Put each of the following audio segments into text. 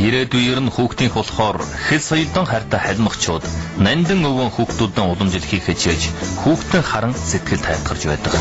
Ирээдүйн нь хүүхдийн болохоор хэд соёлдон хайртай хальмгчууд нандин өвөн хүүхдүүдэн уламжил хийхэд чийж хүүхдэн харан сэтгэл тайтгарч байдаг.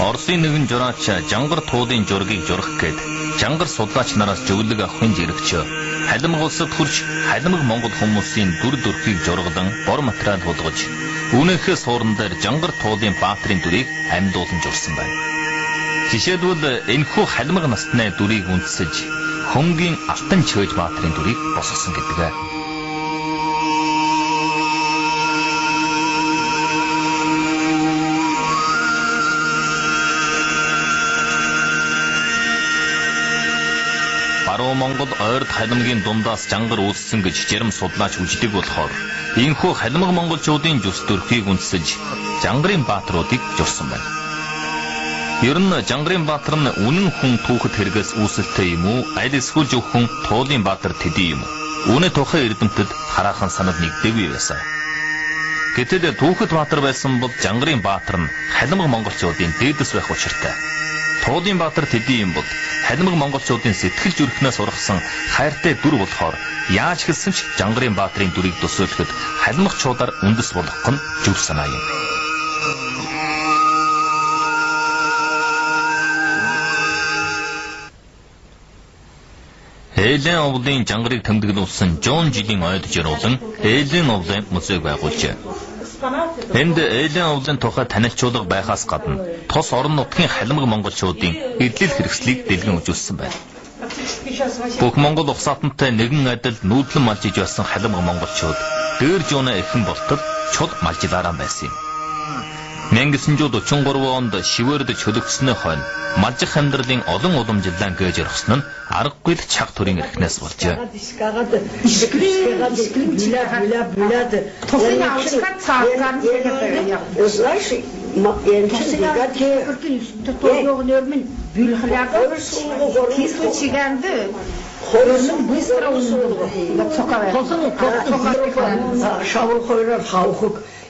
Орсын нэгэн жураач жангар туудын жургийг журах гээд жангар судлаач нараас зөвлөг авахын зэрэгчөө хальмг улсад хурж хальмг монгол хүмүүсийн дүр төрхийг жургадан бор материал худгаж үүнийхээ суурин дээр жангар туудын баатрын дүрийг амьдуулан журсан байна. Жишээлбэл энэхүү хальмг насны дүрийг үндэсэж хонгийн алтан чөөж баатрын дүрийг босгосон гэдэг. Монгол ойрд хальмгийн дундаас жангар үүссэн гэж жирам судлаач үздэг болохоор энэхүү хальмг монголчуудын жүс төрхийг үндэсэж жангарын баатруудыг журсан байна. Ер нь жангарын баатар нь үнэн хүн түүхэд хэрэгээс үүсэлтэй юм уу? Аль эсвэл зөвхөн туулын баатар төдий юм уу? Үүнээ тухайн эрдэмтэд хараахан санал нэгдээгүй байсан. Гэтэл түүхэд баатар байсан бол жангарын баатар нь хальмг монголчуудын дээдэс байх учиртай. Туулын баатар төдий юм бол хальмг монголчуудын сэтгэл зүрхнээс ургасан хайртай дүр болохоор яаж хэлсэн ч жангарын баатрын дүрийг төсөөлөхөд хальмгчуудаар үндэс болгох нь зөв санаа юм. Ээлэн овлын жангарыг тэмдэглүүлсэн Жон жилийн ойд жируулан Ээлэн овлын музейг байгуулжээ. Энд ээлэн овлын тухай танилцуулга байхаас гадна тус орон нутгийн хальмг монголчуудын эдлэл хэрэгслийг дэлгэн үзүүлсэн байна. Бүх монгол ухсаатантай нэгэн адил нүүдлэн малжиж байсан хальмг монголчууд дээр жууна эхэн болтол чул малжилаараа байсан юм. 1943 онд шивээрд чөлөгцсөний хойно малжих амьдралын олон уламжлалаа гээж орхисон нь аргагүй л чаг төрийн эрхнээс болжээ.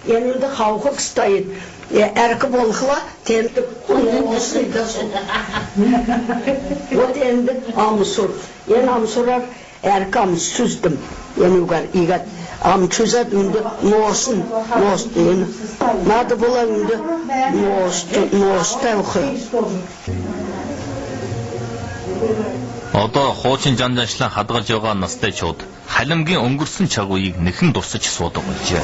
Yanında hawhuk стоит. Erke bolgla tendik вот endi amsur. Yen amsurar erke amsuzdım. Yani ugar igat amçuzat ündü nosun yen. Nadı bulan ündü nostalxı. Одоо хуучин жанжаачлан хадгалж байгаа настайчууд халимгийн өнгөрсөн цаг үеийг нэхэн дурсаж суудаг болжээ.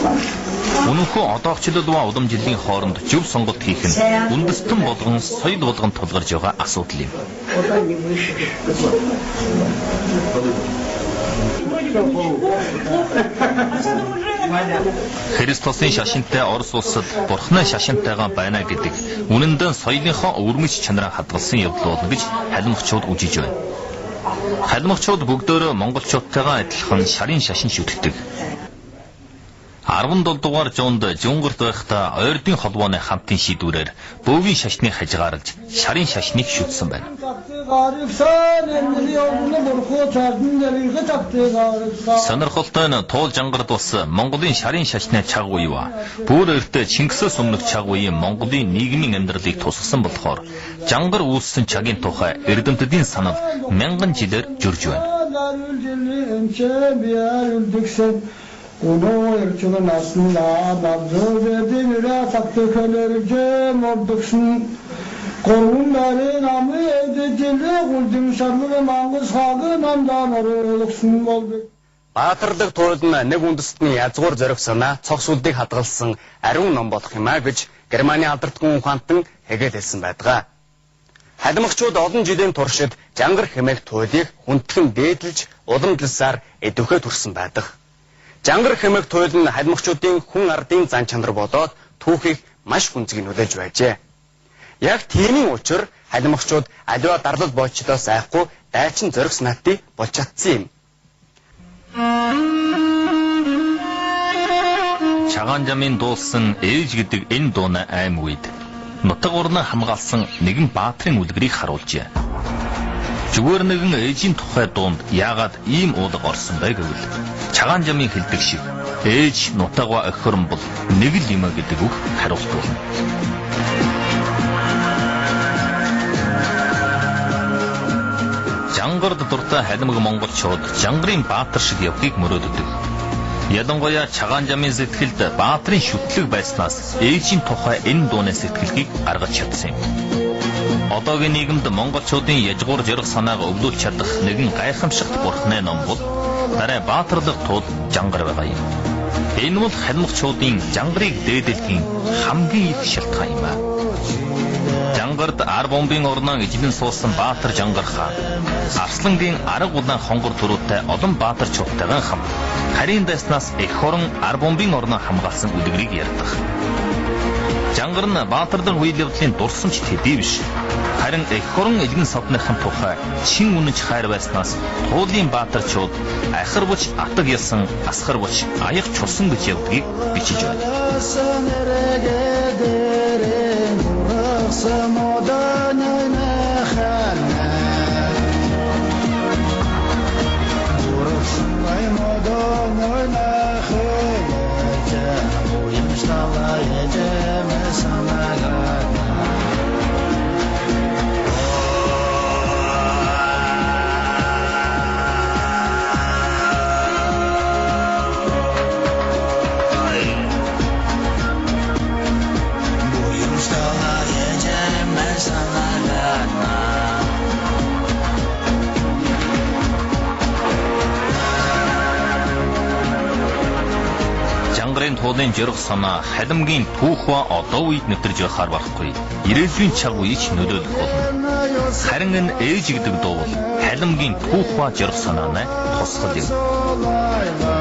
Үнэнхүү одоогчлол ба уламжлалын хооронд зөв сонголт хийх нь үндэстэн болгон соёл болгон тулгарж байгаа асуудал юм. Христосын шашинтай Орос улсад Бурхны шашинтайгаа байна гэдэг үнэндээ соёлынхоо өвөрмөж чанараа хадгалсан явдал болно гэж халимгчууд үжиж байна. Халимгчууд бүгдөө монголчуудтайгаа адилхан шарын шашин шүтгдэг. 17 дугаар зуунд Жунгурт байхдаа ойрдын холбооны хамтын шийдвэрээр бөөгийн шашныг хажгаарлаж шарын шашныг шүтсэн байна. Сонирхолтой нь туул жангар тус Монголын шарын шашны чаг үе ба бүр эртээ Чингисээс өмнөх чаг үеийн Монголын нийгмийн амьдралыг тусгасан болохоор жангар үүссэн чагийн тухай эрдэмтдийн санал мянган жилээр журж байна. Баатардаг туул нь нэг үндэстний язгуур зоригсоноо цогц үлдийг хадгалсан ариун ном болох юм а гэж Германы алдартгүй ухаантан хэгээд хэлсэн байдаг. Хальмгчууд олон жилийн туршид жангар хэмээх туйлыг хүндхэн дээдлж уламжлалсаар эдвэхэ төрсөн байдаг. Жангар хэмээх туйл нь хальмгчуудын хүн ардын зан чанар болоод түүхийг маш гүнзгий нөлөөлж байжээ. Яг тиймийн учир хальмгчууд аливаа дарлал боочдоос айхгүй дайчин зориг санаатыг болж чадсан юм. Чагаан жамын дуулсан ээж гэдэг энэ дууны айм үед нутаг урнаа хамгаалсан нэгэн баатрын үлгэрийг харуулжээ. Зүгээр нэгэн ээжийн тухай дуунд яагаад ийм уулга орсон бэ гэвэл чагаан жамын хэлдэг шиг ээж нутагва охирон бол нэг л юм гэдэг үг хариулт болно. Жангард дуртай хальмг монголчууд жангарын баатар шиг явдгийг мөрөөддөг. Ялангуяа чагаан жамын сэтгэлд баатрын шүтлэг байснаас ээжийн тухай энэ дууны сэтгэлгийг гаргаж чадсан юм. Одоогийн нийгэмд монголчуудын язгуур зориг санааг өвлүүлж чадах нэгэн гайхамшигт бурхны ном бол дараа баатарлаг туул жангар байгаа юм. Энэ бол хальмгчуудын жангарыг дээдэлхийн хамгийн их шалтгаан юм а. Жангард ар бомбын орноо ижлэн суусан баатар жангар хаан Арслангийн арга улаан хонгор төрүүтэй олон баатарчуудтайгаа хамт харийн дайснаас их хорон ар бомбын орноо хамгаалсан үлгэрийг ярьдаг. Жангар нь баатарлаг үйл явдлын дурсамж төдий биш. Харин их хорон элгэн содныхан тухай чин үнэнч хайр байснаас туулын баатарчууд ахар буч атаг ялсан асхар буч аяг чулсан гэж явдгийг бичиж байна. Жангарын туулын зориг санаа хальмгийн түүх ба одоо үед нэвтэрж байхаар барахгүй. Ирээдүйн чаг үеич нөлөөлөх болно. Харин энэ ээж гэдэг дуу бол хальмгийн түүх ба зориг санааны тусгал юм.